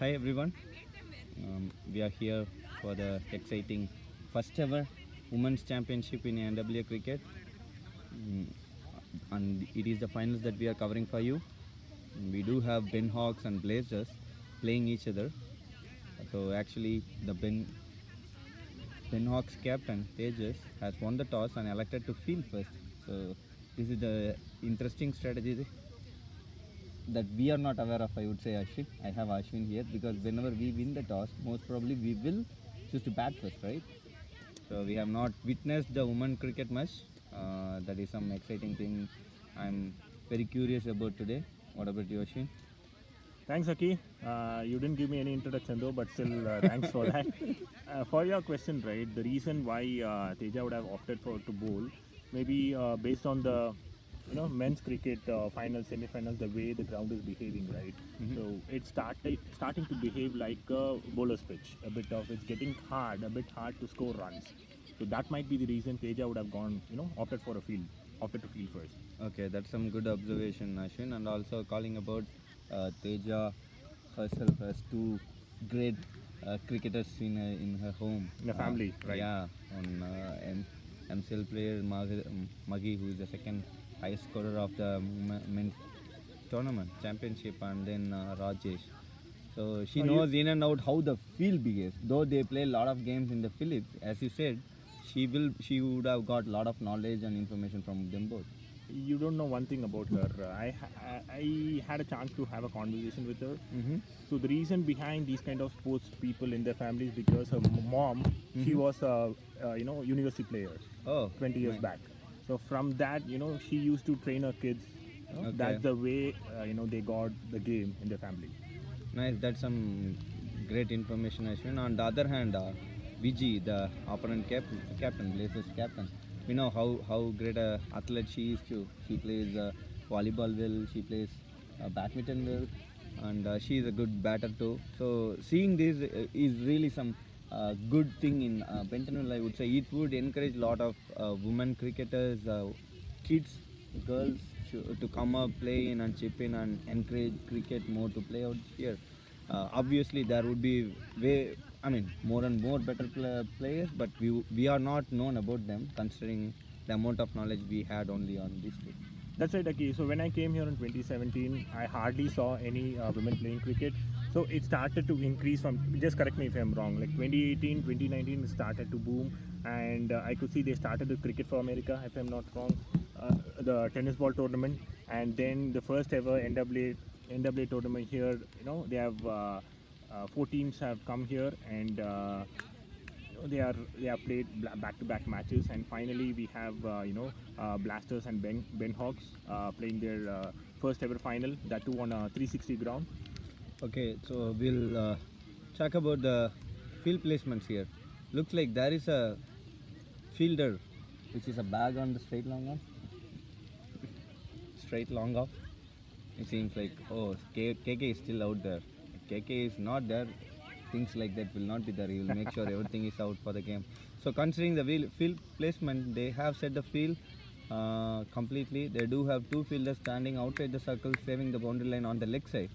Hi everyone. We are here for the exciting first ever Women's Championship in NWA cricket, Mm, and it is the finals that we are covering for you. We do have Benhogs and Blasterz playing each other. So actually, the Benhogs captain Tejas has won the toss and elected to field first. So this is the interesting strategy that we are not aware of. I would say Ashwin. I have Ashwin here because whenever we win the toss, most probably we will choose to bat first, right? So we have not witnessed the women cricket much. That is some exciting thing I'm very curious about today. What about you, Ashwin? Thanks, Aki. You didn't give me any introduction though, but still, thanks for that. For your question, right, the reason why Teja would have opted for to bowl, maybe based on the men's cricket finals, semi-finals, the way the ground is behaving, right? So it's starting to behave like a bowler's pitch. It's getting a bit hard to score runs. So that might be the reason Teja would have gone, opted to field first. Okay, that's some good observation, Ashwin, and also calling about Teja herself as two great cricketers in her home. In a family, right? Yeah, on MCL player Maggie, who is the second highest scorer of the men's tournament championship, and then Rajesh. So she knows in and out how the field behaves. Though they play a lot of games in the Philips, as you said, she would have got a lot of knowledge and information from them both. You don't know one thing about her. I had a chance to have a conversation with her. So the reason behind these kind of sports people in their families because her mom, she was a university player. Oh, 20 years back. So from that, she used to train her kids. Okay. That's the way they got the game in their family. Nice, that's some great information, Ashwin. On the other hand, Viji, the opponent captain, Blaster's captain, we know how great a athlete she is too. She plays volleyball well, she plays badminton well, and she is a good batter too. So seeing this is really some good thing in Pentanul. I would say it would encourage a lot of women cricketers, kids, girls to come up, play in and chip in and encourage cricket more to play out here. Obviously, there would be more and more better players, but we are not known about them considering the amount of knowledge we had only on this two. That's right, Aki. So when I came here in 2017, I hardly saw any women playing cricket. So it started to increase from, just correct me if I'm wrong, like 2018, 2019 it started to boom, and I could see they started the Cricket for America, if I'm not wrong, the tennis ball tournament, and then the first ever NWA tournament here. They have 4 teams have come here, and they have played back-to-back matches, and finally we have Blasterz and Benhogs playing their first ever final, that too on a 360 ground. Okay, so we'll talk about the field placements here. Looks like there is a fielder which is a bag on the straight long off. Straight long off. It seems like, oh, KK is still out there. If KK is not there, things like that will not be there. He will make sure everything is out for the game. So considering the field placement, they have set the field completely. They do have 2 fielders standing outside the circle, saving the boundary line on the leg side.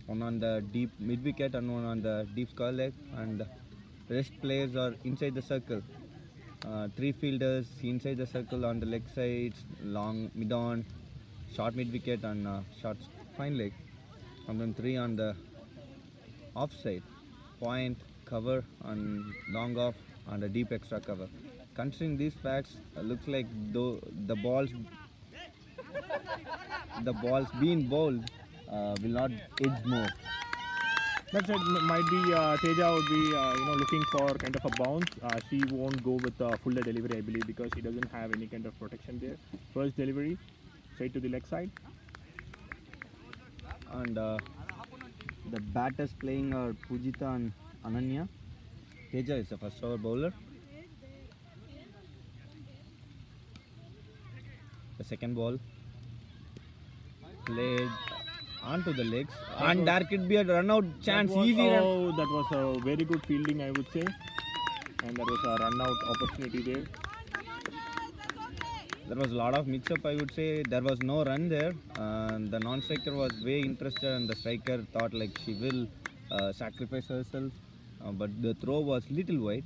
One on the deep mid wicket and one on the deep square leg, and rest players are inside the circle. 3 fielders inside the circle on the leg sides, long mid on, short mid wicket and short fine leg, and then 3 on the offside, point, cover and long off and a deep extra cover. Considering these facts, looks like though the balls being bowled will not edge more. That's it. Might be Teja would be looking for kind of a bounce. She won't go with a fuller delivery, I believe, because she doesn't have any kind of protection there. First delivery, straight to the leg side. And the batters playing are Pujita and Ananya. Teja is the first over bowler. The second ball played onto the legs, and there could be a run out chance. That was a very good fielding, I would say, and there was a run out opportunity there. There was a lot of mix up, I would say. There was no run there. The non-striker was way interested, and the striker thought like she will sacrifice herself, but the throw was little wide.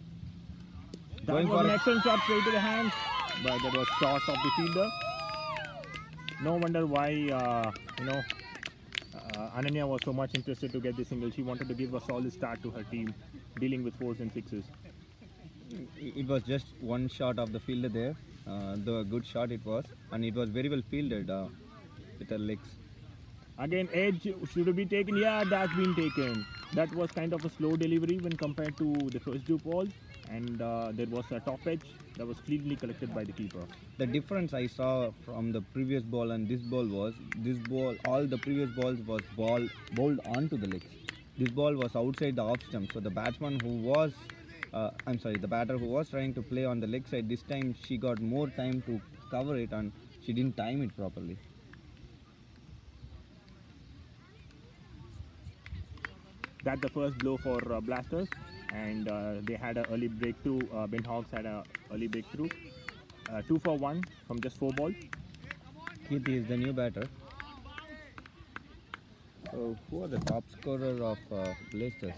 That Going was for an it. excellent shot straight to the hands, but that was short of the fielder. No wonder why, Ananya was so much interested to get the single. She wanted to give a solid start to her team, dealing with 4s and 6s. It was just one shot of the fielder there. The good shot it was, and it was very well fielded with her legs. Again, edge should be taken. Yeah, that's been taken. That was kind of a slow delivery when compared to the first two balls, and there was a top edge that was cleanly collected by the keeper. The difference I saw from the previous ball and this ball was this ball, all the previous balls was bowled onto the legs. This ball was outside the off stump, so the batsman who was the batter who was trying to play on the leg side, this time she got more time to cover it and she didn't time it properly. That's the first blow for Blasterz, and they had an early breakthrough. Benhogs had an early breakthrough. 2 for 1 from just 4 balls. Kirti is the new batter. So who are the top scorer of Blasterz?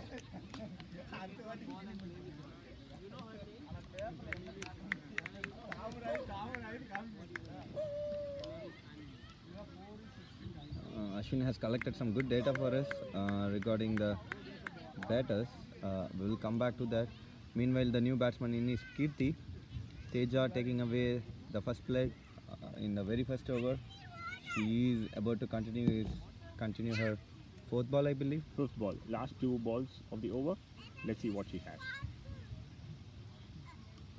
Ashwin has collected some good data for us regarding the batters. We will come back to that. Meanwhile, the new batsman in is Kirti. Teja taking away the first play in the very first over. She is about to continue her fourth ball, I believe. Fifth ball. Last 2 balls of the over. Let's see what she has.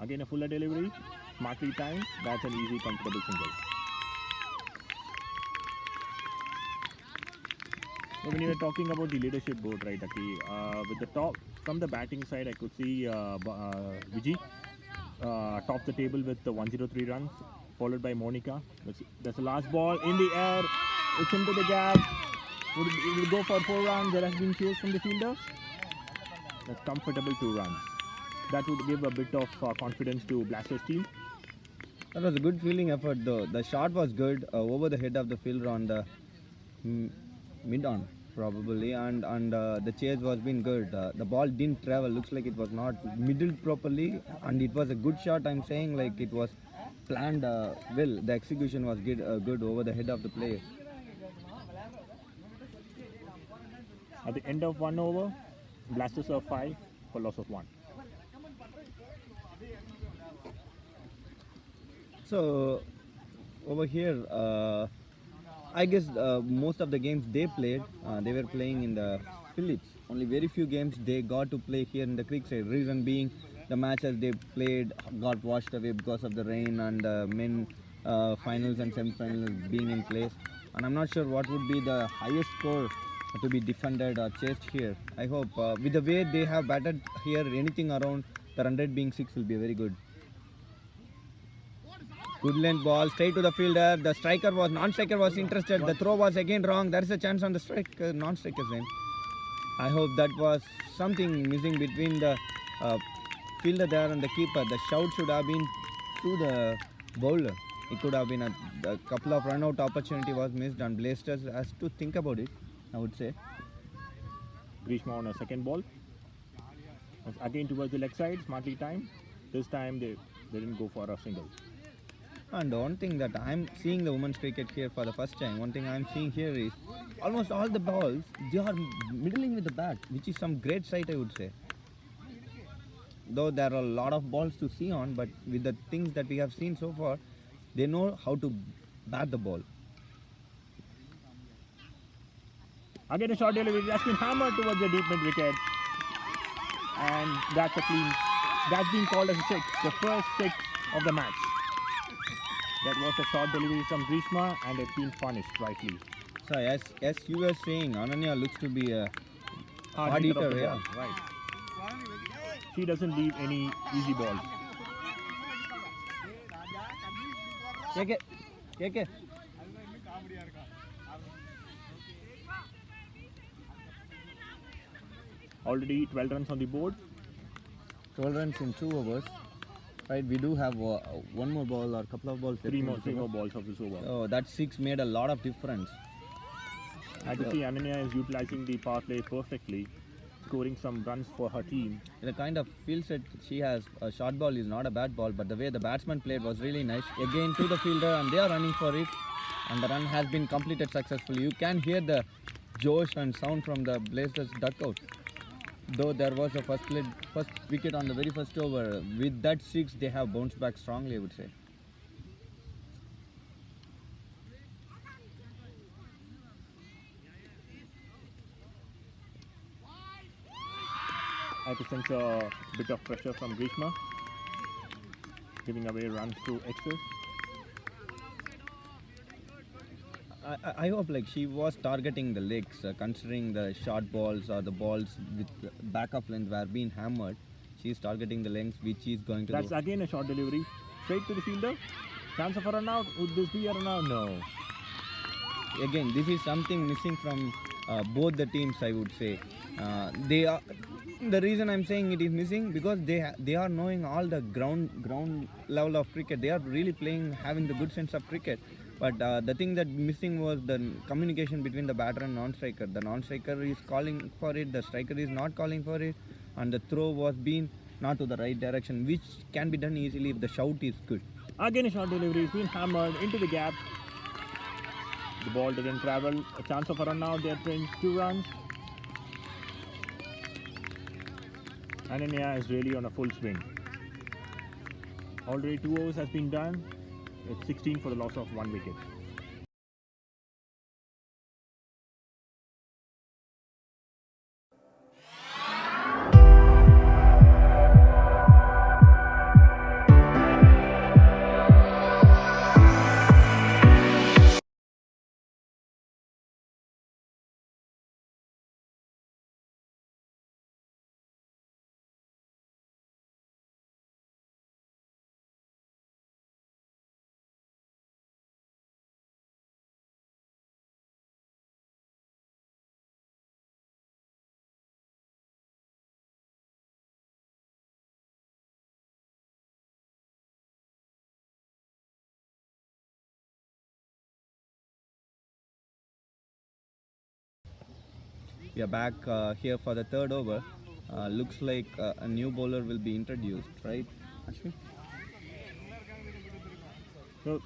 Again, a fuller delivery. Smartly timed. That's an easy, comfortable single. So when you were talking about the leadership board, right, Aki, with the top, from the batting side, I could see Vijay top the table with the 103 runs, followed by Monica. That's the last ball in the air. It's into the gap. It will go for 4 runs. There has been chase from the fielder. That's comfortable 2 runs. That would give a bit of confidence to Blasterz team. That was a good fielding effort though. The shot was good over the head of the fielder on the mid-on probably, and the chase was been good. The ball didn't travel. Looks like it was not middled properly, and it was a good shot. I'm saying like it was planned well. The execution was good over the head of the player. At the end of 1 over, Blasterz are 5 for loss of 1. So over here, I guess most of the games they played, they were playing in the Phillips. Only very few games they got to play here in the Creekside. Reason being, the matches they played got washed away because of the rain and men finals and semi-finals being in place. And I'm not sure what would be the highest score to be defended or chased here. I hope with the way they have batted here, anything around the 100 being 6 will be very good. Good length ball straight to the fielder. The non-striker was interested. The throw was again wrong. There is a chance on the non-striker's end. I hope that was something missing between the fielder there and the keeper. The shout should have been to the bowler. It could have been a couple of run-out opportunity was missed, and Blasterz has to think about it, I would say. Grishma on a second ball. Again towards the leg side, smartly timed. This time they didn't go for a single. And one thing that I'm seeing the women's cricket here for the first time, one thing I'm seeing here is almost all the balls, they are middling with the bat, which is some great sight, I would say. Though there are a lot of balls to see on, but with the things that we have seen so far, they know how to bat the ball. Again a short delivery. That's been hammered towards the deep mid wicket. And that's a clean. That's been called as a 6. The first 6 of the match. That was a short delivery from Grishma, and it's been punished rightly. So as you were saying, Ananya looks to be a hard hitter of eater, the yeah. ball, right. She doesn't leave any easy balls. KK. Already 12 runs on the board. 12 runs in 2 overs. Right, we do have one more ball or a couple of balls. 3 more balls of this over. So that 6 made a lot of difference. I can see Ananya is utilizing the power play perfectly. scoring some runs for her team. The kind of feel set she has, a short ball is not a bad ball, but the way the batsman played was really nice. Again to the fielder, and they are running for it, and the run has been completed successfully. You can hear the josh and sound from the Blasterz dugout. Though there was a first wicket on the very first over, with that 6 they have bounced back strongly, I would say. I could sense a bit of pressure from Grishma, giving away runs to extras. I hope like she was targeting the legs, considering the short balls or the balls with back of length were being hammered. She is targeting the lengths, which is going to. That's again a short delivery, straight to the fielder. Chance of a run out. Would this be a run out? No. Again, this is something missing from both the teams, I would say. They are. The reason I'm saying it is missing because they are knowing all the ground level of cricket. They are really playing, having the good sense of cricket. But the thing that missing was the communication between the batter and non-striker. The non-striker is calling for it, the striker is not calling for it, and the throw was being not to the right direction, which can be done easily if the shout is good. Again a short delivery is being hammered into the gap. The ball didn't travel. A chance of a run out. They are playing 2 runs. Ananya is really on a full swing. Already 2 overs has been done. It's 16 for the loss of 1 wicket. We are back here for the third over. Looks like a new bowler will be introduced, right, Ashwin? So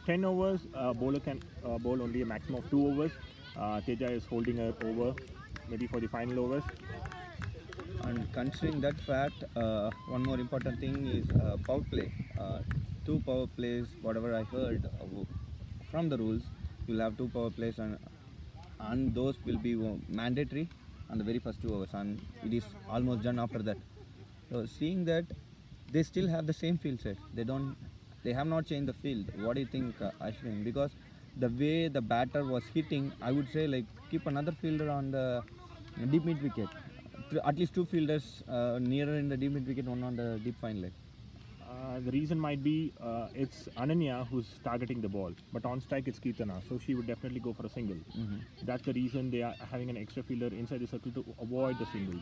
10 overs, bowler can bowl only a maximum of 2 overs. Teja is holding her over maybe for the final overs. And considering that fact, one more important thing is power play. 2 power plays, whatever I heard from the rules, you'll have 2 power plays, and those will be mandatory on the very first 2 overs, and it is almost done after that. So seeing that, they still have the same field set. They have not changed the field. What do you think, Ashwin? Because the way the batter was hitting, I would say like keep another fielder on the deep mid wicket. At least 2 fielders nearer in the deep mid wicket, one on the deep fine leg. The reason might be it's Ananya who's targeting the ball, but on strike it's Kirtana, so she would definitely go for a single. That's the reason they are having an extra fielder inside the circle to avoid the single.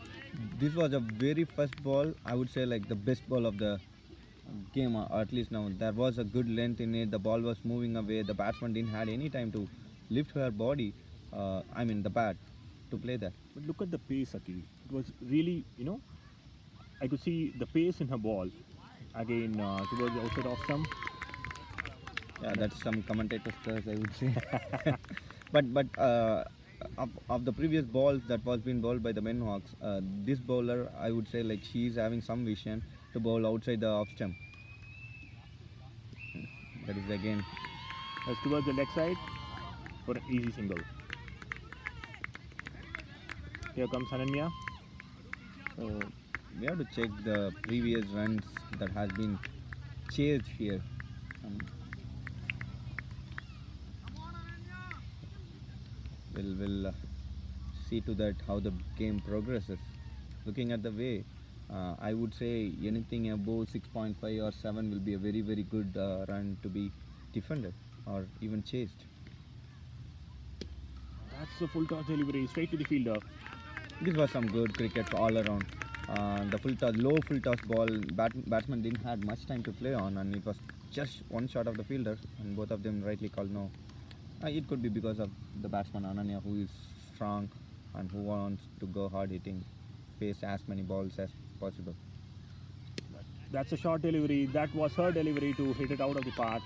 This was a very first ball, I would say like the best ball of the game, or at least now. There was a good length in it, the ball was moving away, the batsman didn't have any time to lift her body, the bat, to play that. But look at the pace, Aki. It was really, I could see the pace in her ball. Again, towards the outside off stump. Yeah, that's some commentator's curse, I would say. but of the previous balls that was being bowled by the Benhogs, this bowler, I would say like she's having some vision to bowl outside the off stump. That is again. That's towards the leg side for an easy single. Here comes Ananya. So we have to check the previous runs that has been chased here. We'll see to that how the game progresses. Looking at the way, I would say anything above 6.5 or 7 will be a very good run to be defended or even chased. That's a full toss delivery straight to the fielder. This was some good cricket all around. The low full toss ball, batsman didn't have much time to play on, and it was just one shot of the fielder, and both of them rightly called no. It could be because of the batsman Ananya, who is strong and who wants to go hard hitting. face as many balls as possible. That's a short delivery. That was her delivery to hit it out of the park.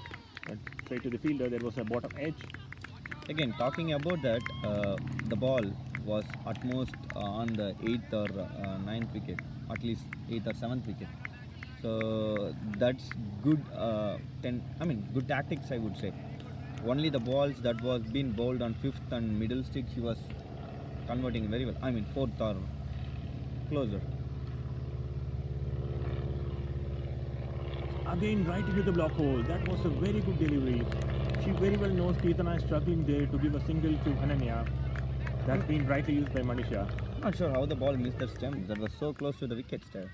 But straight to the fielder. There was a bottom edge. Again, talking about that, the ball was at most on the 8th or 9th wicket, at least 8th or 7th wicket. So that's good. Good tactics, I would say. Only the balls that was being bowled on 5th and middle stick, she was converting very well. 4th or closer. Again, right into the block hole. That was a very good delivery. She very well knows Kirtana is struggling there to give a single to Ananya. That's been rightly used by Manisha. Not sure how the ball missed that stump. That was so close to the wickets there.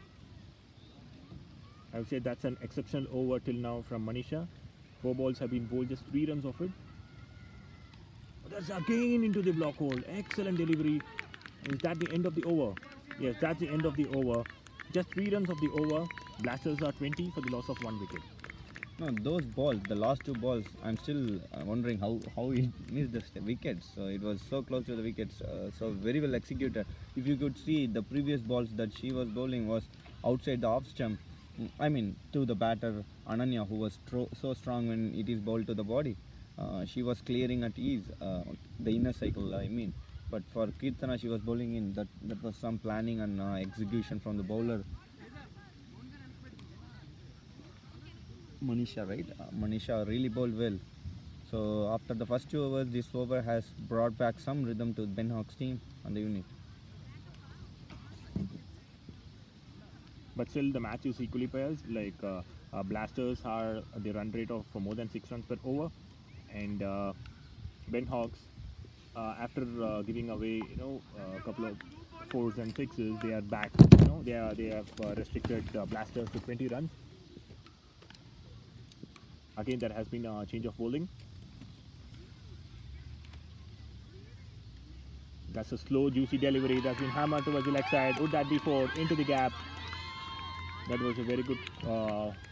I would say that's an exceptional over till now from Manisha. 4 balls have been bowled, just 3 runs of it. That's again into the block hole. Excellent delivery. Is that the end of the over? Yes, that's the end of the over. Just 3 runs of the over. Blasterz are 20 for the loss of 1 wicket. No, those balls, the last 2 balls, I'm still wondering how he missed the wickets. So it was so close to the wickets, so very well executed. If you could see, the previous balls that she was bowling was outside the off stump. To the batter Ananya, who was so strong when it is bowled to the body. She was clearing at ease, the inner cycle, But for Kirtana, she was bowling in. That was some planning and execution from the bowler. Manisha, right? Manisha really bowled well. So after the first 2 overs, this over has brought back some rhythm to Benhogs team and the unit. But still, the match is equally pairs. Blasterz are the run rate of more than 6 runs per over, and Benhogs, after giving away a couple of 4s and 6s, they are back. They have restricted Blasterz to 20 runs. Again, there has been a change of bowling. That's a slow, juicy delivery. That's been hammered towards the leg side. Would that be 4? Into the gap. That was a very good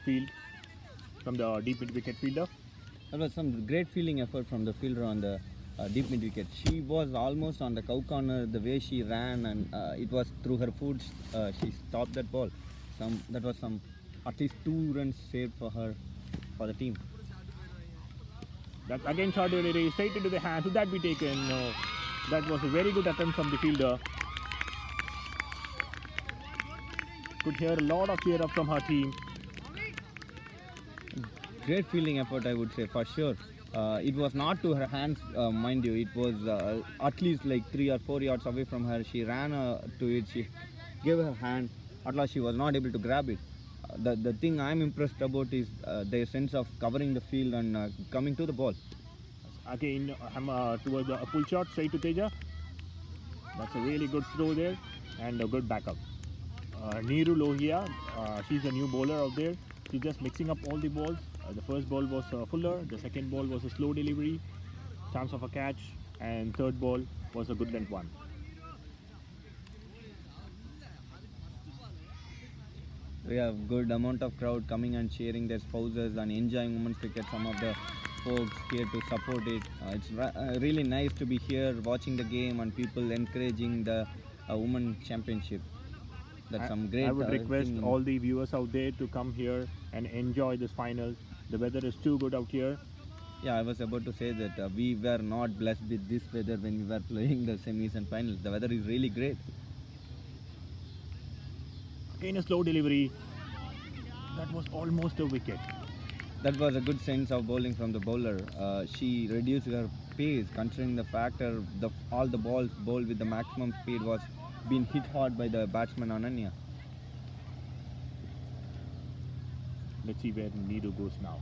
field from the deep mid wicket fielder. That was some great fielding effort from the fielder on the deep mid wicket. She was almost on the cow corner. The way she ran, and it was through her foot. She stopped that ball. That was at least 2 runs saved for her, for the team. That again short delivery straight into the hand. Would that be taken? No. That was a very good attempt from the fielder. Could hear a lot of cheer up from her team. Great fielding effort, I would say, for sure. It was not to her hands, mind you. It was at least like 3 or 4 yards away from her. She ran to it. She gave her hand. At last, she was not able to grab it. The thing I'm impressed about is their sense of covering the field and coming to the ball. Again, towards a pull shot straight to Teja. That's a really good throw there and a good backup. Neeru Lohia, she's a new bowler out there. She's just mixing up all the balls. The first ball was fuller, the second ball was a slow delivery, chance of a catch, and third ball was a good length one. We have good amount of crowd coming and cheering their spouses and enjoying women's cricket. Some of the folks here to support it. It's really nice to be here watching the game and people encouraging the women championship. That's some great. I would request all the viewers out there to come here and enjoy this finals. The weather is too good out here. Yeah, I was about to say that we were not blessed with this weather when we were playing the semis and finals. The weather is really great. Again, a slow delivery. That was almost a wicket. That was a good sense of bowling from the bowler. She reduced her pace, considering the factor all the balls bowled with the maximum speed was being hit hard by the batsman Ananya. Let's see where Neeru goes now.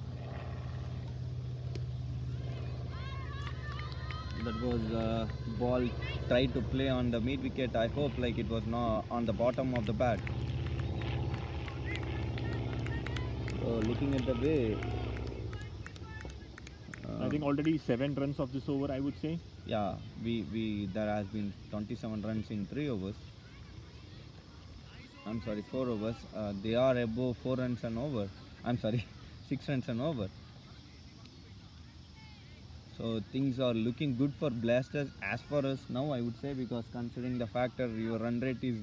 That was ball tried to play on the mid wicket. I hope like it was not on the bottom of the bat. So looking at the way, I think already 7 runs of this over, I would say. Yeah, there has been 27 runs in 3 overs. I'm sorry, 4 overs. They are above 4 runs and over. I'm sorry, 6 runs and over. So things are looking good for Blasterz as far as now, I would say, because considering the factor your run rate is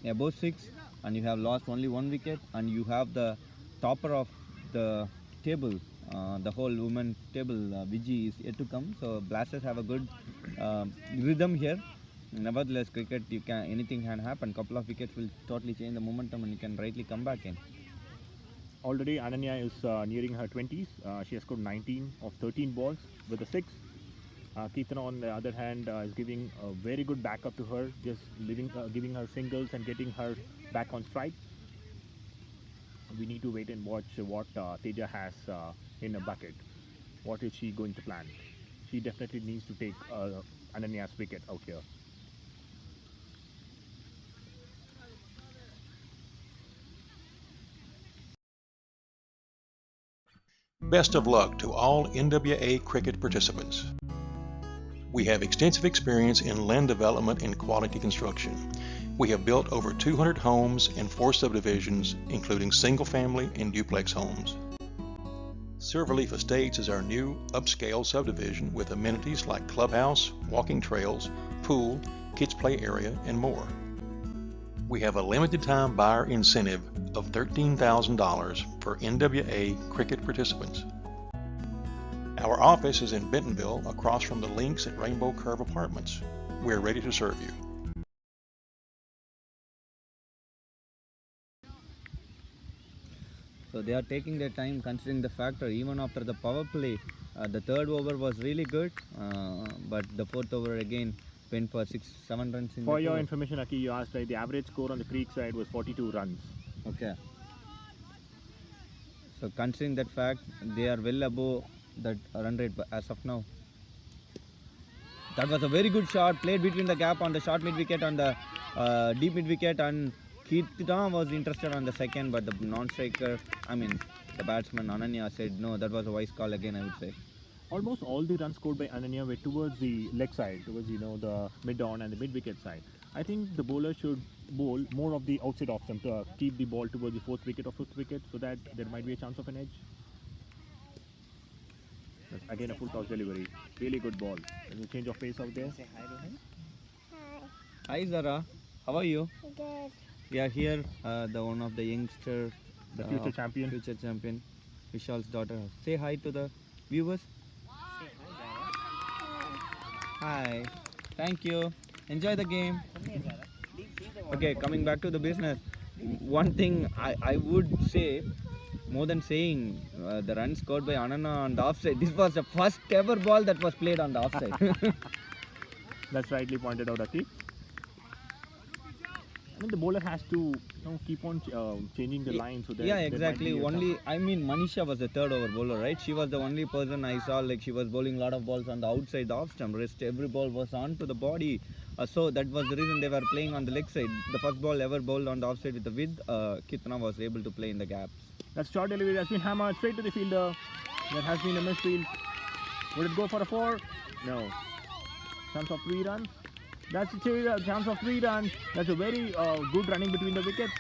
above 6, and you have lost only 1 wicket, and you have the topper of the table, the whole women table, Viji is yet to come. So Blasters have a good rhythm here. Nevertheless, cricket, anything can happen. Couple of wickets will totally change the momentum, and you can rightly come back in. Already Ananya is nearing her 20s. She has scored 19 of 13 balls with a 6. Keetana, on the other hand, is giving a very good backup to her, just giving her singles and getting her back on strike. We need to wait and watch what Teja has in a bucket. What is she going to plan? She definitely needs to take Ananya's wicket out here. Best of luck to all NWA cricket participants. We have extensive experience in land development and quality construction. We have built over 200 homes in 4 subdivisions, including single-family and duplex homes. Silverleaf Estates is our new upscale subdivision with amenities like clubhouse, walking trails, pool, kids play area, and more. We have a limited time buyer incentive of $13,000 for NWA cricket participants. Our office is in Bentonville, across from the Links at Rainbow Curve Apartments. We're ready to serve you. So they are taking their time, considering the factor. Even after the power play, the third over was really good, but the fourth over again went for 6-7 runs. For your information, Aki, you asked, right, the average score on the Creek side was 42 runs. Okay. So considering that fact, they are well above that run rate as of now. That was a very good shot, played between the gap on the short mid wicket, on the deep mid wicket, and Keetana was interested on the second, but the non-striker, the batsman Ananya said no. That was a wise call again, I would say. Almost all the runs scored by Ananya were towards the leg side, towards the mid-on and the mid-wicket side. I think the bowler should bowl more of the outside off stump to keep the ball towards the 4th wicket or 5th wicket, so that there might be a chance of an edge. That's again a full toss delivery. Really good ball. Any change of pace out there? Say hi to him. Hi Zara, how are you? Good. We are here, the one of the youngster, The future champion. Future champion, Vishal's daughter. Say hi to the viewers. Say hi, Hi. Thank you. Enjoy the game. Zara. Come here, Zara. See the water Okay, bottle. coming back to the business. One thing I would say, more than saying the run scored by Anana on the offside, this was the first ever ball that was played on the offside. That's rightly pointed out, Aki. The bowler has to keep on changing the line so that yeah, there might exactly. be a Only, Manisha was the third over bowler, right? She was the only person I saw, like she was bowling a lot of balls on the outside, the off stump. Rest every ball was on to the body. So that was the reason they were playing on the leg side. The first ball ever bowled on the offside with the width, Keetana was able to play in the gaps. That short delivery has been hammered straight to the fielder. There has been a misfield. Would it go for a 4? No. Chance of 3 runs. That's a chance of 3 runs. That's a very good running between the wickets.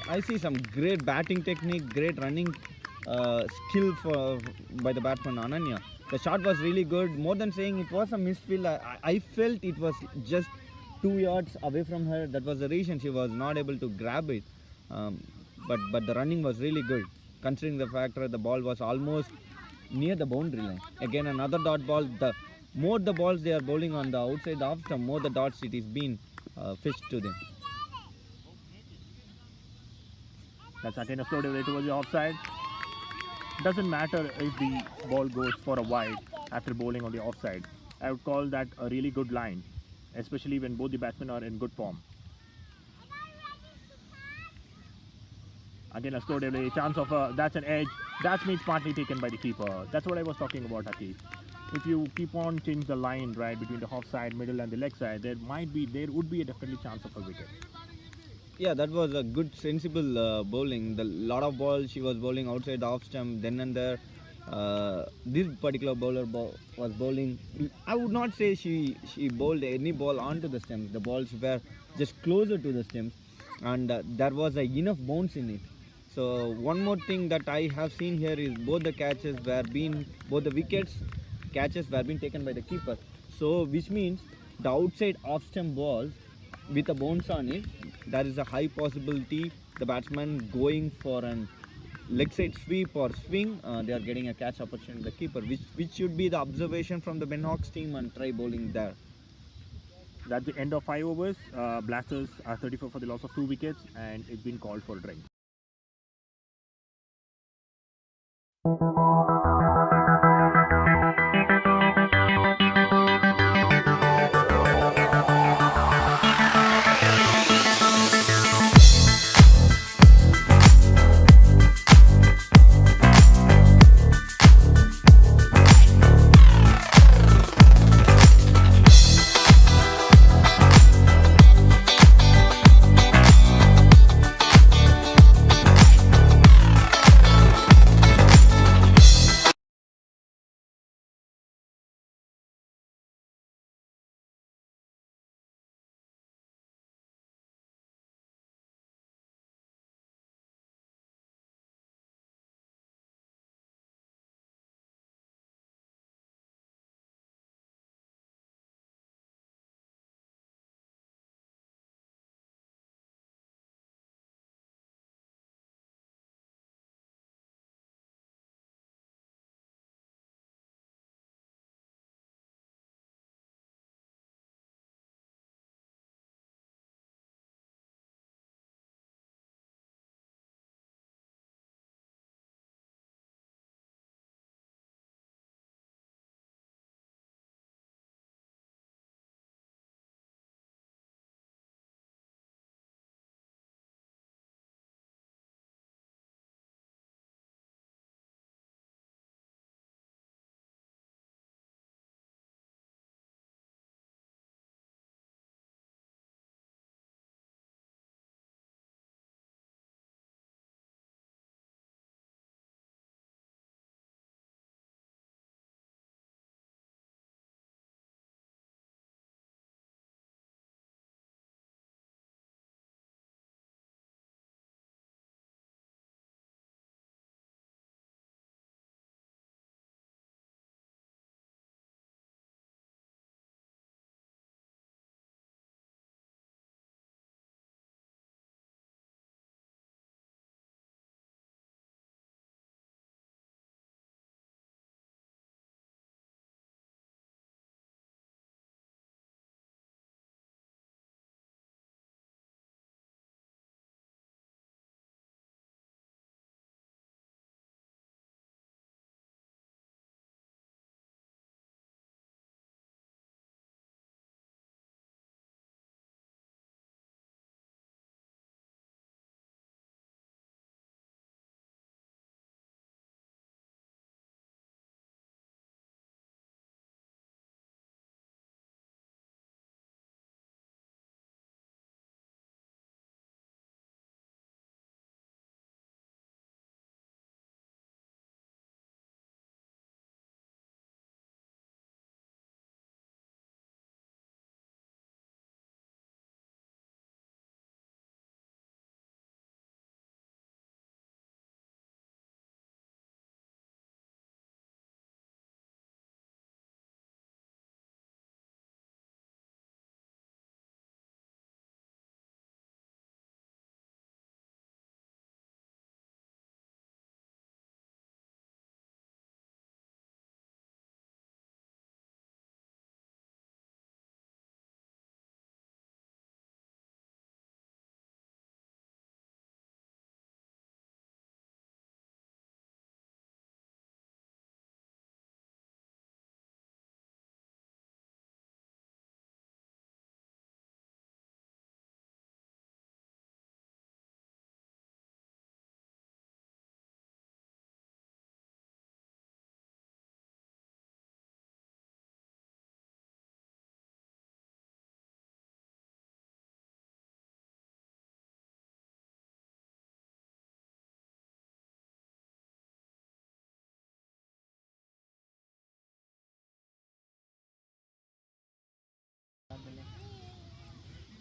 I see some great batting technique, great running skill by the batsman Ananya. The shot was really good. More than saying it was a misfield, I felt it was just 2 yards away from her. That was the reason she was not able to grab it. But the running was really good. Considering the factor, the ball was almost near the boundary line. Again, another dot ball. The more the balls they are bowling on the outside off stump, more the dots it is being fished to them. That's again a slow delivery towards the offside. Doesn't matter if the ball goes for a wide after bowling on the offside. I would call that a really good line, especially when both the batsmen are in good form. Again a slow delivery, chance of that's an edge. That's been smartly taken by the keeper. That's what I was talking about, Aki. If you keep on changing the line right between the offside, middle and the leg side, there would be a definitely chance of a wicket. Yeah, that was a good, sensible bowling. The lot of balls she was bowling outside the off stump, then and there. This particular bowler was bowling. I would not say she bowled any ball onto the stems. The balls were just closer to the stems, and there was enough bounce in it. So one more thing that I have seen here is both the wickets catches were being taken by the keeper. So which means the outside off stump balls with a bounce on it, there is a high possibility the batsman going for an leg side sweep or swing, they are getting a catch opportunity the keeper, which should be the observation from the Benhogs team and try bowling there. That's the end of 5 overs. Blasterz are 34 for the loss of 2 wickets, and it's been called for a drink.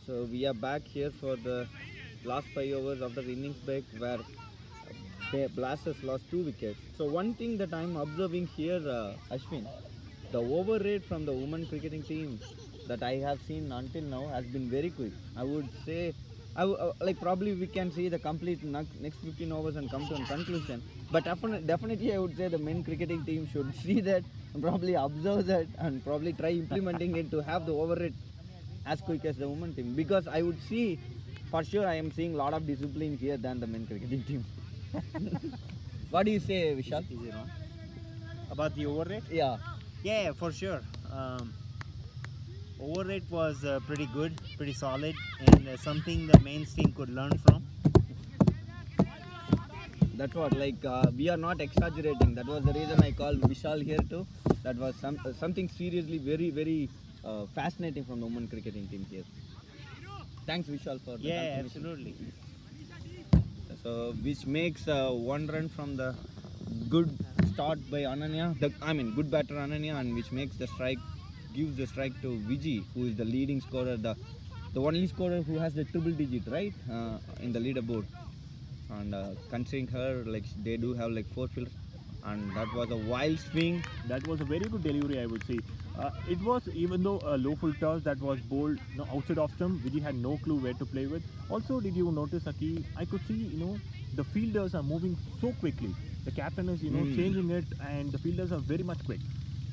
So we are back here for the last 5 overs of the innings break where the Blasterz lost 2 wickets. So one thing that I'm observing here, Ashwin, the over rate from the women cricketing team that I have seen until now has been very quick. I would say, like probably we can see the complete next 15 overs and come to a conclusion. But definitely, I would say the men cricketing team should see that and probably observe that and probably try implementing it to have the over rate as quick as the women team. Because I would see, for sure, I am seeing a lot of discipline here than the men cricketing team. What do you say, Vishal? Is it wrong? About the overrate? Yeah. Yeah, for sure. Overrate was pretty good, pretty solid, and something the men's team could learn from. That's what, like, we are not exaggerating. That was the reason I called Vishal here too. That was something seriously very, very fascinating from the women cricketing team here. Thanks, Vishal, for the Yeah, confirmation. absolutely. So, which makes one run from the good start by Ananya. Good batter Ananya, and which makes the strike, gives the strike to Vijay, who is the leading scorer, the only scorer who has the triple digit, right, in the leaderboard. And considering her, like they do have like 4 fielders, and that was a wild swing. That was a very good delivery, I would say. It was, even though a low full toss that was bowled outside of stump, Vijay had no clue where to play with. Also, did you notice, Aki, I could see, the fielders are moving so quickly. The captain is, changing it, and the fielders are very much quick.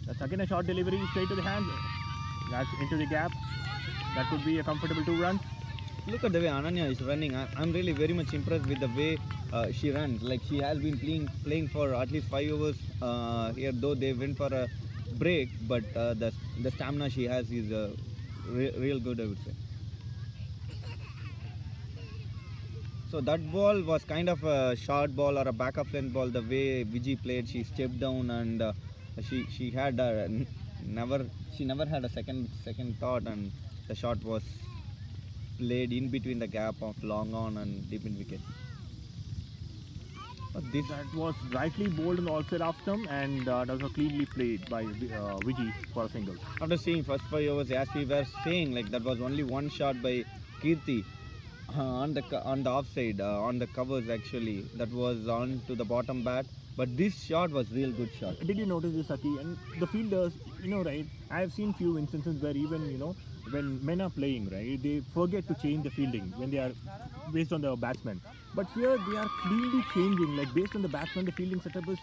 That's again a short delivery straight to the hand. That's into the gap. That could be a comfortable 2 runs. Look at the way Ananya is running. I'm really very much impressed with the way she runs. Like she has been playing for at least 5 overs here, though they went for a break. But the stamina she has is real good, I would say. So that ball was kind of a short ball or a back of length ball. The way Vijay played, she stepped down and she had never had a second thought, and the shot was played in between the gap of long on and deep in wicket. That was rightly bowled on the outside of stump, and that was cleanly played by Vijay for a single. After seeing first 5 overs, as we were saying, like that was only one shot by Kirti on the offside, on the covers actually. That was on to the bottom bat. But this shot was real good shot. Did you notice this, Aki? And the fielders, right? I have seen few instances where even, when men are playing, right, they forget to change the fielding when they are based on the batsman. But here they are cleanly changing, like based on the batsman, the fielding setup is,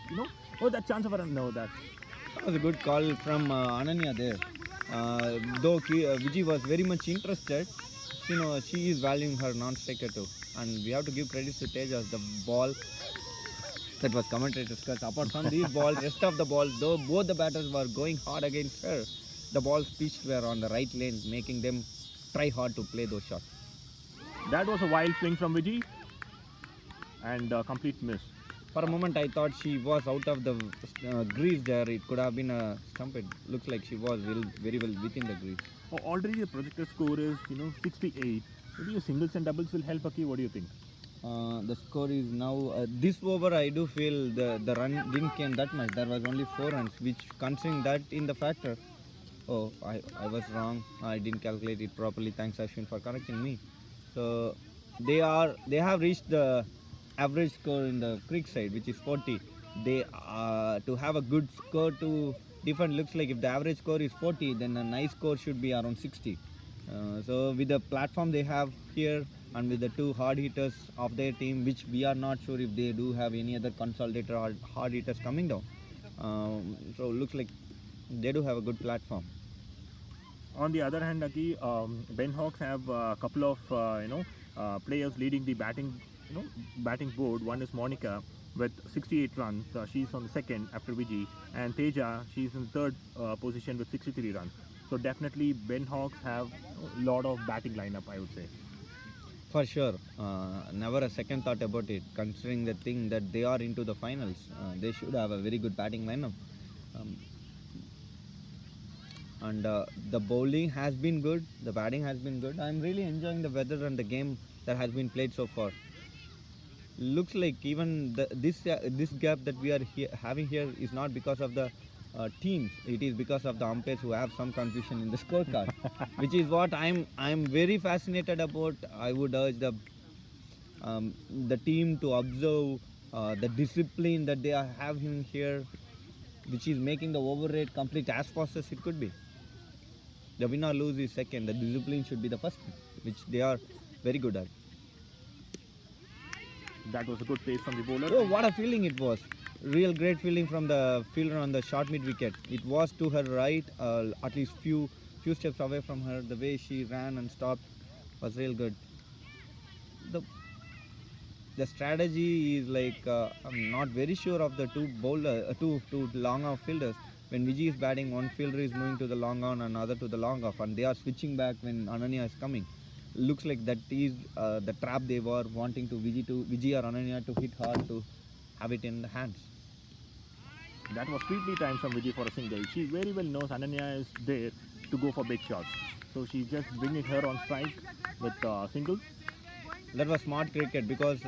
that chance of a run. No, that was a good call from Ananya there. Though Vijay was very much interested, she is valuing her non-striker too. And we have to give credit to Tejas. The ball that was commentator's curse. Apart from these balls, rest of the balls, though both the batters were going hard against her, the balls pitched were on the right lane, making them try hard to play those shots. That was a wild swing from Vijay and a complete miss. For a moment, I thought she was out of the grease there. It could have been a stump. It looks like she was very well within the grease. Already the projected score is 68. Maybe your singles and doubles will help, Aki. What do you think? The score is now this over. I do feel the run didn't came that much. There was only 4 runs, which considering that in the factor. Oh, I was wrong. I didn't calculate it properly. Thanks, Ashwin, for correcting me. So they have reached the average score in the creek side, which is 40. They to have a good score to defend, looks like if the average score is 40, then a nice score should be around 60. So with the platform they have here, and with the 2 hard hitters of their team, which we are not sure if they do have any other consolidated or hard hitters coming down. So it looks like they do have a good platform. On the other hand, Aki, Benhogs have a couple of players leading the batting board. One is Monica with 68 runs. She's on the second after Vijay, and Teja, she's in third position with 63 runs. So definitely Benhogs have a lot of batting lineup, I would say. For sure, never a second thought about it. Considering the thing that they are into the finals, they should have a very good batting lineup. And the bowling has been good, the batting has been good. I'm really enjoying the weather and the game that has been played so far. Looks like even this gap that we are having here is not because of the teams. It is because of the umpires who have some confusion in the scorecard, which is what I'm very fascinated about. I would urge the team to observe the discipline that they are having here, which is making the over rate complete as fast as it could be. The win or lose is second. The discipline should be the first, which they are very good at. That was a good pace from the bowler. Oh, what a feeling it was. Real great feeling from the fielder on the short mid wicket. It was to her right, at least few steps away from her. The way she ran and stopped was real good. The strategy is like I'm not very sure of the two long off fielders. When Vijay is batting, one fielder is moving to the long on and other to the long off, and they are switching back when Ananya is coming. Looks like that is the trap they were wanting to Vijay or Ananya to hit hard to have it in the hands. That was sweetly timed from Vijay for a single. She very well knows Ananya is there to go for big shots. So she just bringing her on strike with singles. That was smart cricket because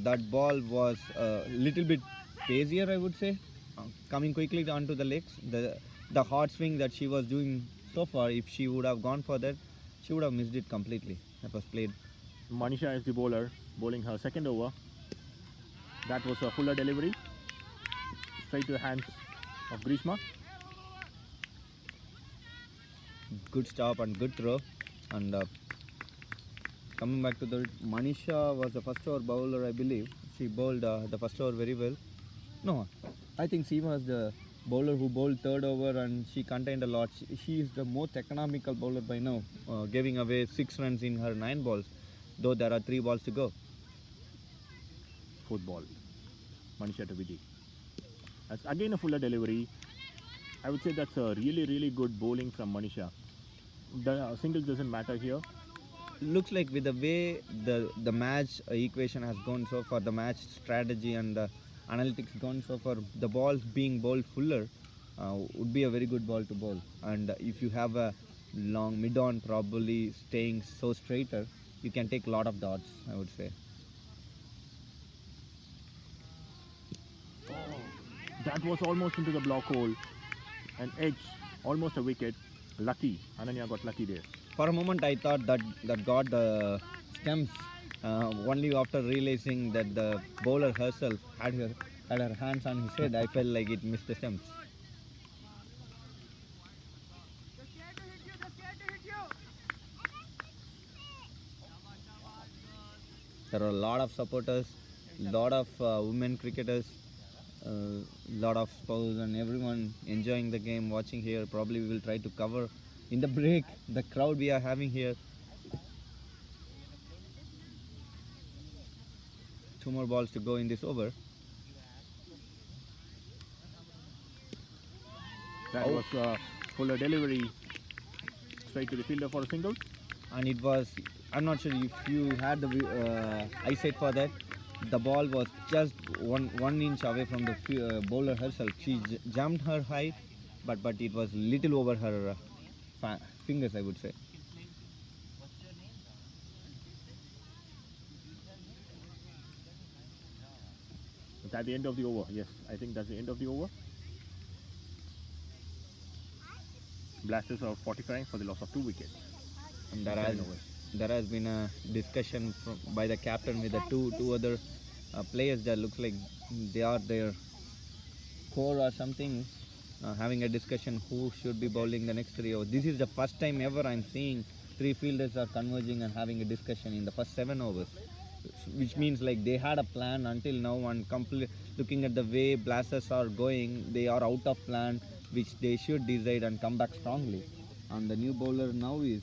that ball was a little bit pacier, I would say, coming quickly onto the legs. The hard swing that she was doing so far, if she would have gone for that, she would have missed it completely. That was played. Manisha is the bowler, bowling her second over. That was a fuller delivery. Straight to the hands of Grishma. Good stop and good throw. And coming back to the Manisha was the first over bowler, I believe. She bowled the first over very well. No, I think she was the bowler who bowled third over and she contained a lot. She is the most economical bowler by now, giving away 6 runs in her 9 balls, though there are 3 balls to go. Fourth ball. Manisha to Vijay. That's again a fuller delivery. I would say that's a really good bowling from Manisha. The singles doesn't matter here. Looks like with the way the match equation has gone so far, the match strategy and the analytics gone so far, the balls being bowled fuller would be a very good ball to bowl. And if you have a long mid-on probably staying so straighter, you can take a lot of dots, I would say. That was almost into the block hole. An edge, almost a wicket. Lucky. Ananya got lucky there. For a moment I thought that got the stumps, only after realizing that the bowler herself had her hands on his head, I felt like it missed the stumps. There are a lot of supporters, lot of women cricketers, lot of spouse and everyone enjoying the game, watching here. Probably we will try to cover in the break the crowd we are having here. 2 more balls to go in this over. That was a fuller delivery. Straight to the fielder for a single. And it was, I'm not sure if you had the eyesight for that. The ball was just one inch away from the bowler herself. She jumped her height, but it was little over her fingers, I would say. Is that the end of the over? Yes, I think that's the end of the over. Blasterz are 45 for the loss of 2 wickets. And there has been a discussion by the captain with the two other players that looks like they are their core or something, having a discussion who should be bowling the next 3 overs. This is the first time ever I'm seeing 3 fielders are converging and having a discussion in the first 7 overs, which means like they had a plan until now, and looking at the way Blasterz are going, they are out of plan, which they should decide and come back strongly. And the new bowler now is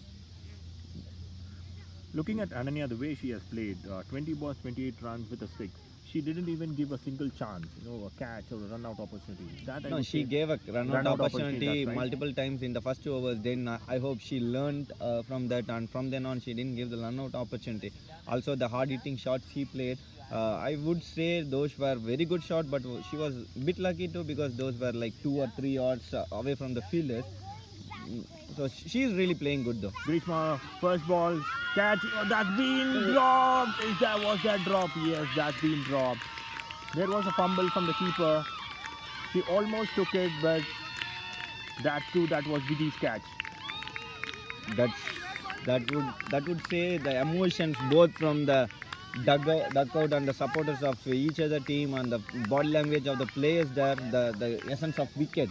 looking at Ananya, the way she has played, 20 balls, 28 runs with a 6. She didn't even give a single chance, a catch or a run-out opportunity. No, she gave a run-out opportunity right. multiple times in the first 2 overs. Then I hope she learned from that, and from then on she didn't give the run-out opportunity. Also the hard-hitting shots she played, I would say those were very good shots, but she was a bit lucky too because those were like 2 or 3 yards away from the fielders. So she is really playing good though. Grishma, first ball, catch, that's been dropped. Was that drop? Yes, that's been dropped. There was a fumble from the keeper. She almost took it, but that was Vijay's catch. That would say the emotions both from the dugout and the supporters of each other team, and the body language of the players there, the essence of wicket,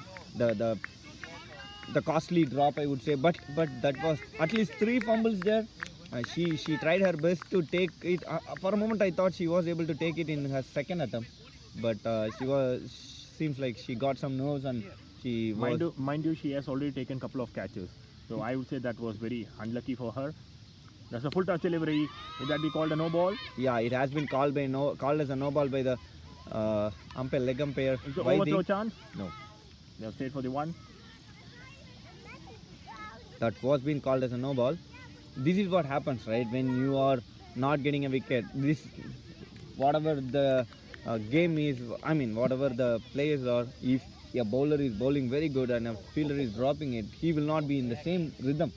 the costly drop, I would say. But that was at least 3 fumbles there. She tried her best to take it. For a moment, I thought she was able to take it in her second attempt, but seems like she got some nerves and she was. Mind you, she has already taken a couple of catches. So I would say that was very unlucky for her. That's a full toss delivery. Would that be called a no ball? Yeah, it has been called as a no ball by the umpire, leg umpire. Is the overthrow chance? No. They have stayed for the one. That was being called as a no ball. This is what happens, right? When you are not getting a wicket, whatever the game is, I mean, whatever the players are, if a bowler is bowling very good and a fielder is dropping it, he will not be in the same rhythm.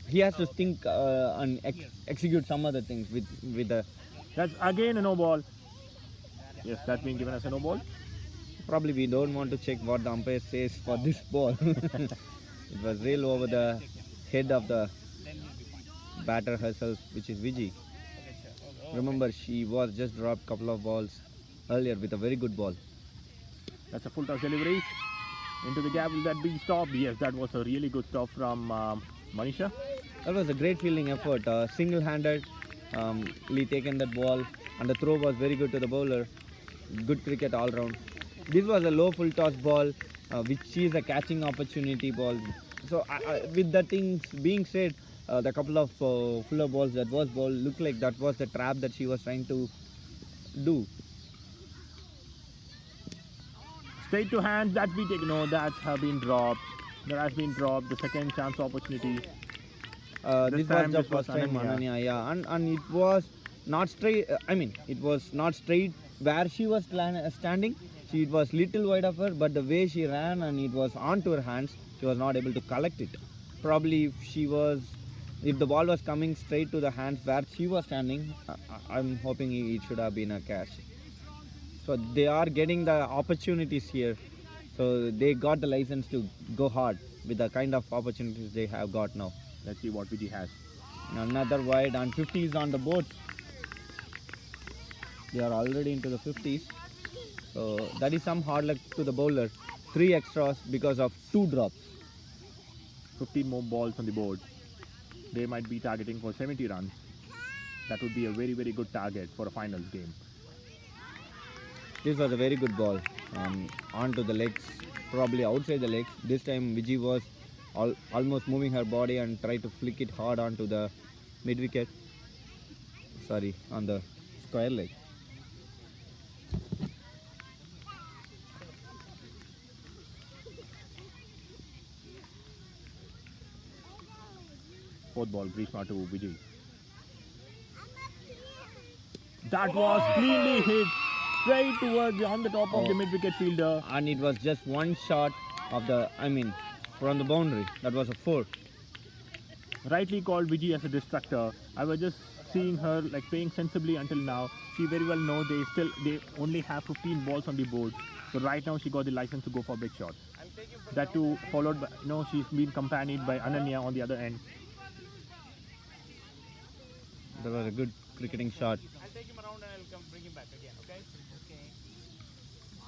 He has to think and execute some other things with the. That's again a no ball. Yes, that's been given as a no ball. Probably we don't want to check what the umpire says for this ball. It was real over the head of the batter herself, which is Vijay. Remember, she was just dropped a couple of balls earlier with a very good ball. That's a full toss delivery. Into the gap, will that be stopped? Yes, that was a really good stop from Manisha. That was a great fielding effort. Single-handed, taken that ball, and the throw was very good to the bowler. Good cricket all round. This was a low full toss ball, which is a catching opportunity ball. So with the things being said, the couple of fuller balls that was ball looked like that was the trap that she was trying to do. Straight to hand, that's been taken. No, that's been dropped. That has been dropped. The second chance opportunity. This was the first time Ananya, yeah, and it was not straight. It was not straight where she was standing. It was little wide of her, but the way she ran and it was onto her hands, she was not able to collect it. Probably if the ball was coming straight to the hands where she was standing, I'm hoping it should have been a catch. So they are getting the opportunities here. So they got the license to go hard with the kind of opportunities they have got now. Let's see what Vijay has. Another wide and 50s on the boards. They are already into the 50s. So that is some hard luck to the bowler. 3 extras because of 2 drops. 15 more balls on the board. They might be targeting for 70 runs. That would be a very, very good target for a finals game. This was a very good ball. Onto the legs, probably outside the legs. This time Vijay was almost moving her body and tried to flick it hard onto the mid wicket. Sorry, on the square leg. Fourth ball, Grishma to Vijay. That was cleanly hit straight towards on the top of the mid-wicket fielder. And it was just one shot of from the boundary. That was a 4. Rightly called Vijay as a distractor. I was just seeing her playing sensibly until now. She very well knows they only have 15 balls on the board. So right now she got the license to go for big shots. That too followed by, she's been accompanied by Ananya on the other end. That was a good cricketing shot. I'll take him around and I'll bring him back again, okay?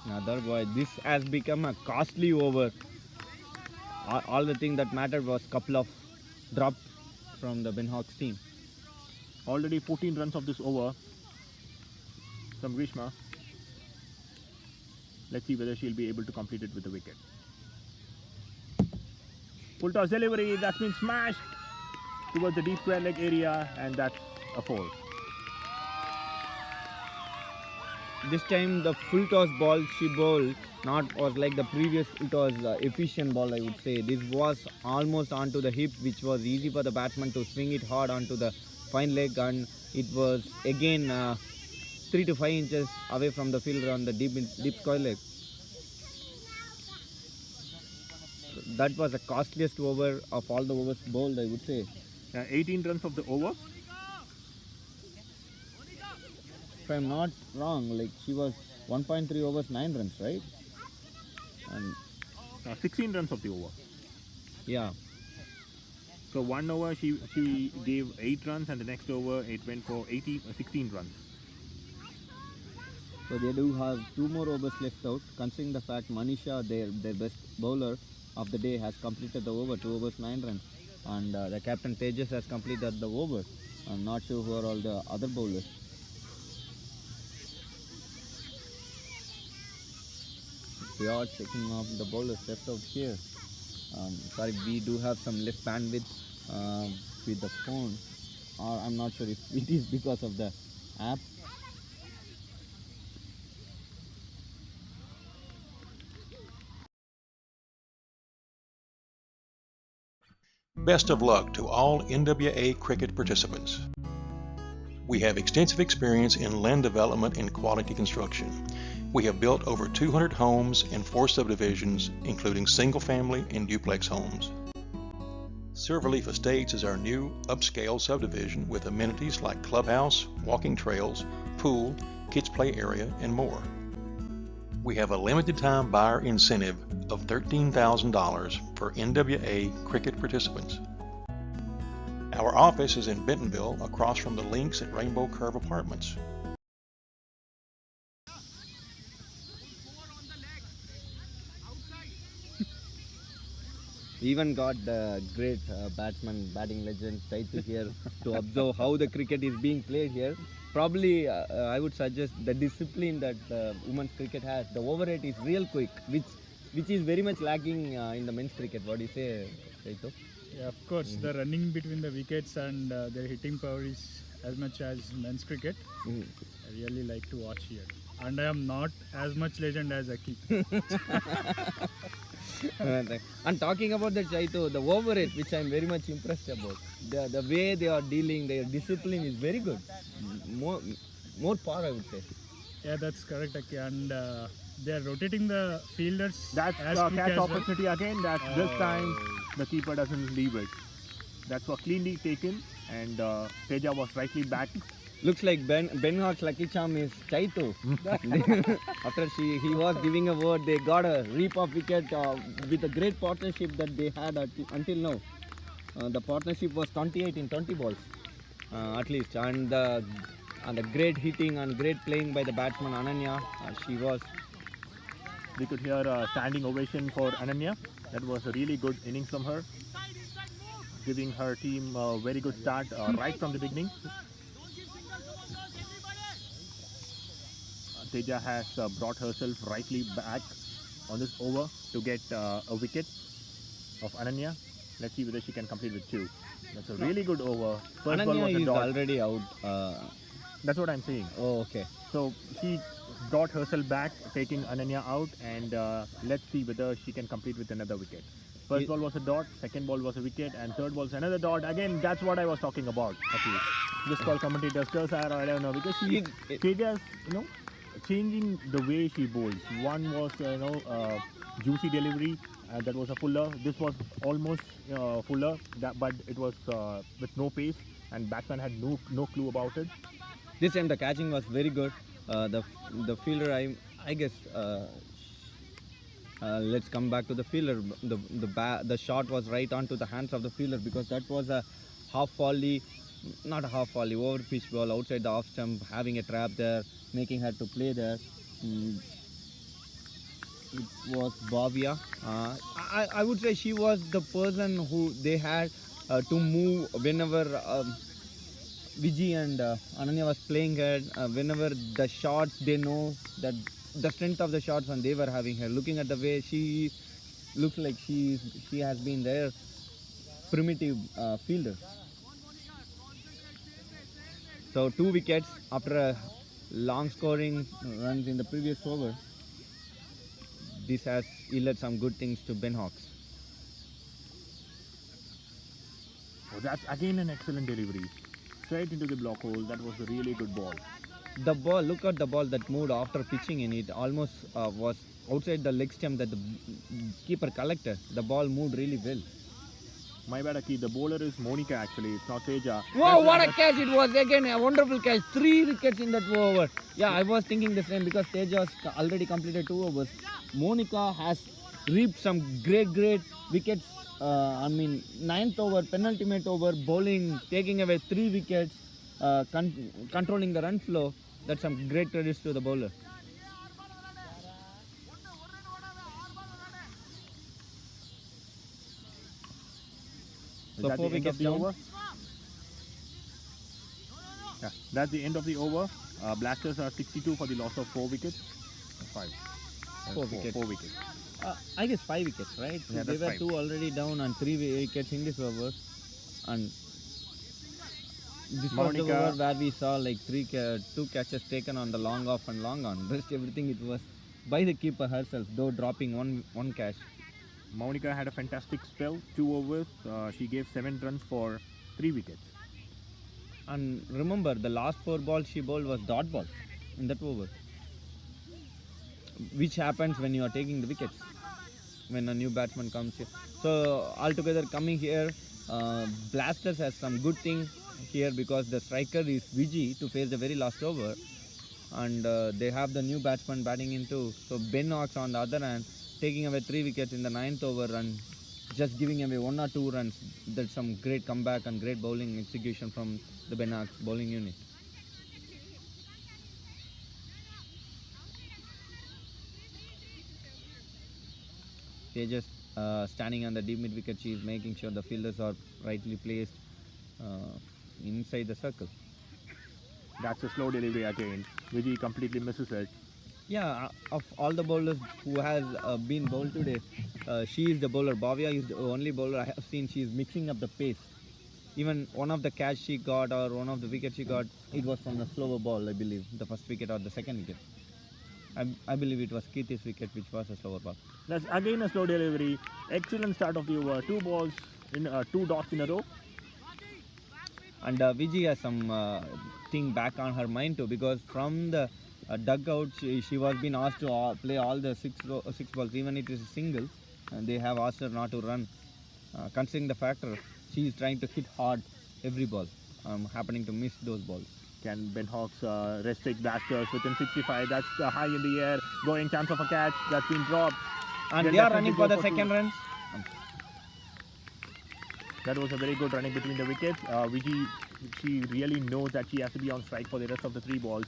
Another boy. This has become a costly over. All the thing that mattered was couple of drops from the Benhogs team. Already 14 runs of this over from Grishma. Let's see whether she'll be able to complete it with the wicket. Full toss delivery, that's been smashed towards the deep square leg area, and that's a 4. This time the full toss ball she bowled was like the previous full toss efficient ball, I would say. This was almost onto the hip, which was easy for the batsman to swing it hard onto the fine leg, and it was again 3 to 5 inches away from the fielder on the deep square leg. That was the costliest over of all the overs bowled, I would say. 18 runs of the over. If I'm not wrong, she was 1.3 overs, 9 runs, right? And 16 runs of the over. yeah, So one over she gave 8 runs, and the next over it went for 16 runs. so they do have 2 more overs left out. Considering the fact Manisha, their best bowler, of the day has completed the over, 2 overs 9 runs, and the captain Tejas has completed the over. I'm not sure who are all the other bowlers. We are checking off the bowlers left out here. Sorry, we do have some less bandwidth with the phone, or I'm not sure if it is because of the app. Best of luck to all NWA cricket participants. We have extensive experience in land development and quality construction. We have built over 200 homes in 4 subdivisions, including single-family and duplex homes. Silverleaf Estates is our new upscale subdivision with amenities like clubhouse, walking trails, pool, kids play area, and more. We have a limited time buyer incentive of $13,000 for NWA cricket participants. Our office is in Bentonville, across from the Links at Rainbow Curve Apartments. Even got the great batsman, batting legend Chaitu here to observe how the cricket is being played here. Probably, I would suggest the discipline that women's cricket has. The over rate is real quick, which is very much lacking in the men's cricket. What do you say, Chaitu? Yeah, of course, the running between the wickets and their hitting power is as much as men's cricket. I really like to watch here. And I am not as much legend as Aki. And talking about the Chaitu, the over rate, which I am very much impressed about. The way they are dealing, their discipline is very good. More power, I would say. Yeah, that's correct, Aki. And they are rotating the fielders. That's as quick catch as opportunity again. That's this time the keeper doesn't leave it. That's a cleanly taken, and Teja was rightly back. Looks like Benhogs' lucky charm is Chaitu. After he was giving a word, they got a reap of wicket with a great partnership that they had until now. The partnership was 28 in 20 balls at least, and the great hitting and great playing by the batsman Ananya. She was. We could hear a standing ovation for Ananya. That was a really good innings from her, giving her team a very good start right from the beginning. Teja has brought herself rightly back on this over to get a wicket of Ananya. Let's see whether she can complete with 2. That's a really good over. First ball was Ananya a is dot. already out. That's what I'm saying. Oh, okay. So she brought herself back, taking Ananya out, and let's see whether she can complete with another wicket. First ball was a dot, second ball was a wicket, and third ball was another dot. Again, that's what I was talking about. Okay. Just call commentators curse her, or I don't know, because Teja's, changing the way she bowls. One was, juicy delivery. That was a fuller. This was almost fuller, but it was with no pace, and batsman had no clue about it. This time the catching was very good. The fielder, I guess. Let's come back to the fielder. The shot was right onto the hands of the fielder, because that was a half volley, not a half volley, over pitch ball outside the off stump, having a trap there, making her to play there. It was Bhavya. I would say she was the person who they had to move whenever Vijay and Ananya was playing her. Whenever the shots, they know that the strength of the shots, and they were having her. Looking at the way she looks like she has been their primitive fielder. So 2 wickets after a long scoring runs in the previous over. This has yielded some good things to Benhogs. Oh, that's again an excellent delivery. Straight into the block hole. That was a really good ball. The ball, look at the ball that moved after pitching in it. Almost was outside the leg stump that the keeper collected. The ball moved really well. My bad, Aki. The bowler is Monica actually. It's not Teja. Wow, what a catch it was. Again, a wonderful catch. 3 wickets in that over. Yeah, I was thinking the same, because Teja has already completed 2 overs. Monica has reaped some great wickets. 9th over, penultimate over, bowling, taking away 3 wickets, controlling the run flow. That's some great credits to the bowler. Is So that 4 the end wickets of the down. over? Yeah, that's the end of the over. Blasters are 62 for the loss of 4 wickets. 5. Four wickets. 4 wickets. I guess 5 wickets, right? Yeah, They that's were five. 2 already down and 3 wickets in this over. And this was the Monica- over where we saw like 2 catches taken on the long off and long on. Rest everything it was by the keeper herself, though dropping one catch. Monica had a fantastic spell, 2 overs. She gave 7 runs for 3 wickets. And remember, the last 4 balls she bowled was dot balls in that over, which happens when you are taking the wickets, when a new batsman comes here. So altogether coming here, Blasterz has some good thing here because the striker is Vijay to face the very last over, and they have the new batsman batting in too. So Benhogs on the other hand taking away 3 wickets in the 9th over and just giving away 1 or 2 runs. That's some great comeback and great bowling execution from the Benhogs bowling unit. They're just standing on the deep mid wicket. She is making sure the fielders are rightly placed inside the circle. That's a slow delivery again. Vijay completely misses it. Yeah, of all the bowlers who has been bowled today, she is the bowler. Bhavya is the only bowler I have seen. She is mixing up the pace. Even one of the catch she got or one of the wickets she got, it was from the slower ball, I believe, the first wicket or the second wicket. I believe it was Kirti's wicket, which was a slower ball. That's again a slow delivery. Excellent start of the over. 2 balls in 2 dots in a row. And Vijay has some thing back on her mind too, because from the dugout she was being asked to play all the 6 balls, even it is a single, and they have asked her not to run. Considering the factor, she is trying to hit hard every ball, happening to miss those balls. Can Benhogs restrict Blasterz within 65? That's high in the air. Going chance of a catch. That's been dropped. And They'll they are definitely running go for the for second 2. runs. That was a very good running between the wickets. Vijay, she really knows that she has to be on strike for the rest of the 3 balls.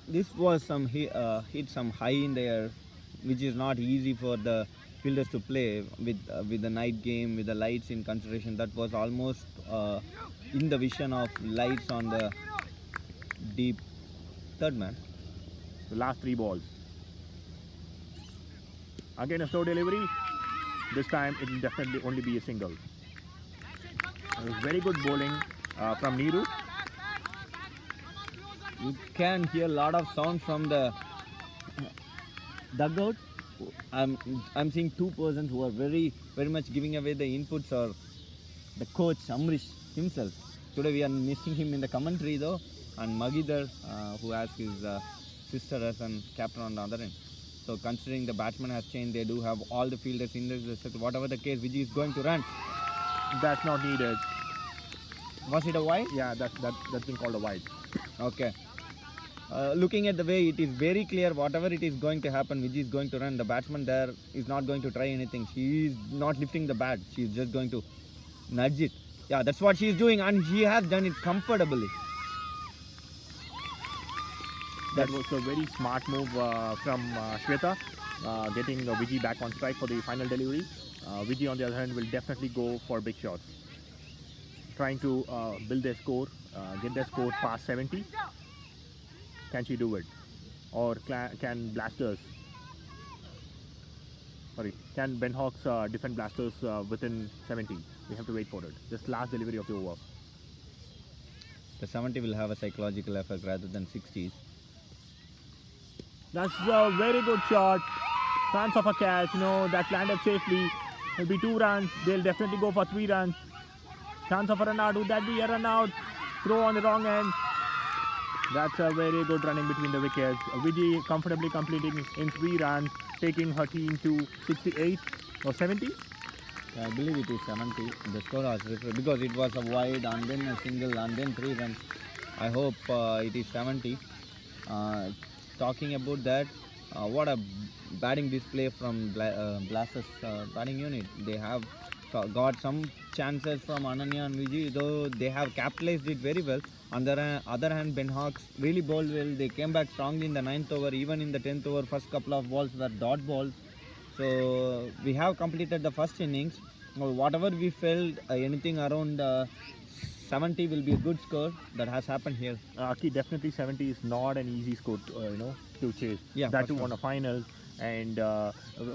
This was some hit some high in the air, which is not easy for the fielders to play with the night game, with the lights in consideration. That was almost in the vision of lights on the deep third man. The last 3 balls. Again a slow delivery. This time it will definitely only be a single. It was very good bowling from Neeru. You can hear a lot of sound from the dugout. I'm seeing 2 persons who are very much giving away the inputs, or the coach Amrish himself. Today we are missing him in the commentary though, and Magidhar who has his sister as an captain on the other end. So considering the batsman has changed, they do have all the fielders in the circle. Whatever the case, Vijay is going to run. That's not needed. Was it a wide? Yeah, that's been called a wide. Okay. Looking at the way, it is very clear whatever it is going to happen, Vijay is going to run. The batsman there is not going to try anything. She is not lifting the bat. She is just going to nudge it. Yeah, that's what she is doing, and she has done it comfortably. That was a very smart move from Shweta, getting Vijay back on strike for the final delivery. Vijay, on the other hand, will definitely go for big shots, trying to build their score, get their score past 70. Can she do it? Or can Blasterz? Can Benhogs defend Blasterz within 70? We have to wait for it. This last delivery of the over. The 70 will have a psychological effect rather than 60s. That's a very good shot. Chance of a catch, that's landed safely. It'll be 2 runs. They'll definitely go for 3 runs. Chance of a run out. Would that be a run out? Throw on the wrong end. That's a very good running between the wickets. Vijay comfortably completing in 3 runs, taking her team to 68 or 70. I believe it is 70. The score was referred because it was a wide and then a single and then 3 runs. I hope it is 70. Talking about that, what a batting display from Blasterz batting unit. They have got some chances from Ananya and Vijay, though they have capitalized it very well. On the other hand, Benhogs really bowled well. They came back strongly in the 9th over, even in the 10th over. First couple of balls were dot balls. So we have completed the first innings. Whatever we felt, anything around 70 will be a good score. That has happened here. Aki, definitely 70 is not an easy score to chase. Yeah, that for too sure. on a finals. And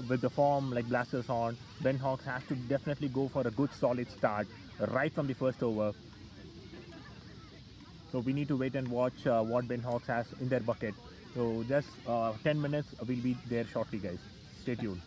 with the form like Blasterz on, Benhogs has to definitely go for a good solid start right from the first over. So we need to wait and watch what Benhogs has in their bucket. So just 10 minutes, we'll be there shortly, guys. Stay tuned.